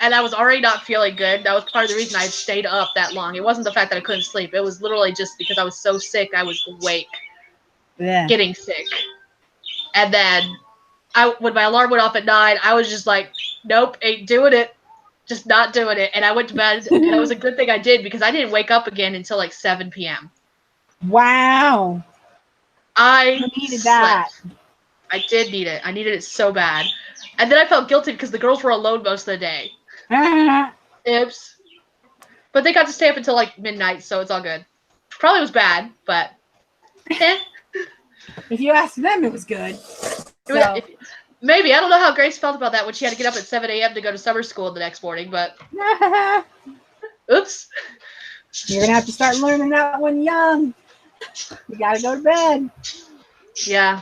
and I was already not feeling good. That was part of the reason I stayed up that long. It wasn't the fact that I couldn't sleep. It was literally just because I was so sick. I was awake, getting sick. And then when my alarm went off at 9, I was just like, nope, ain't doing it. Just not doing it. And I went to bed, and it was a good thing I did because I didn't wake up again until like 7 p.m. Wow. I needed that. I did need it. I needed it so bad. And then I felt guilty because the girls were alone most of the day. Oops. But they got to stay up until like midnight, so it's all good. Probably was bad, but if you ask them, it was good. So. Maybe. I don't know how Grace felt about that when she had to get up at 7 a.m. to go to summer school the next morning, but oops. You're going to have to start learning that one young. You got to go to bed. Yeah.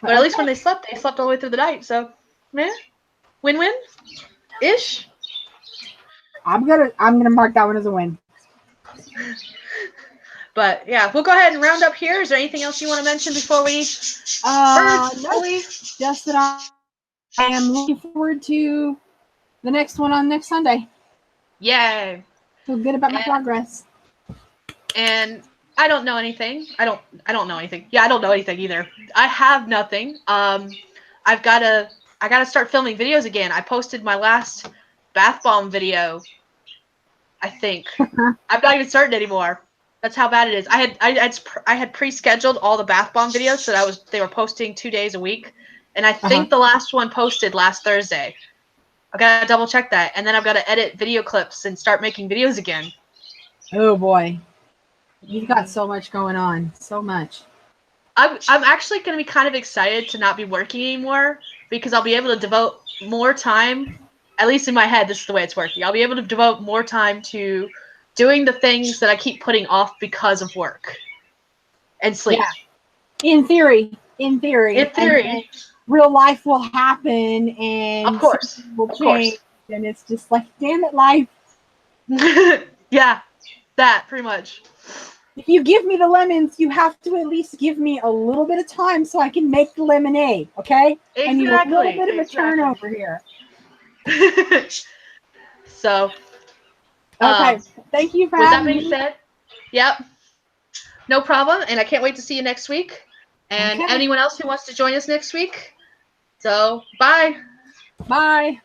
But at least when they slept all the way through the night, so win-win-ish. I'm gonna mark that one as a win. But yeah, we'll go ahead and round up here. Is there anything else you want to mention before we? No, just that I am looking forward to the next one on next Sunday. Yay! Feel good about my progress. And I don't know anything. I don't know anything. Yeah, I don't know anything either. I have nothing. I gotta start filming videos again. I posted my last bath bomb video. I think I'm not even certain anymore. That's how bad it is. I had pre-scheduled all the bath bomb videos, so they were posting 2 days a week, and I think the last one posted last Thursday. I gotta double check that, and then I've got to edit video clips and start making videos again. Oh boy. You've got so much going on. So much. I'm actually going to be kind of excited to not be working anymore because I'll be able to devote more time, at least in my head, this is the way it's working. I'll be able to devote more time to doing the things that I keep putting off because of work and sleep. Yeah. In theory. In theory. Real life will happen and of course will change. And it's just like, damn it, life. Yeah, that pretty much. If you give me the lemons, you have to at least give me a little bit of time so I can make the lemonade, okay? Exactly. I need a little bit of a turnover here. So, okay. Thank you for having me. With that being said, yep, no problem. And I can't wait to see you next week. And anyone else who wants to join us next week. So, bye. Bye.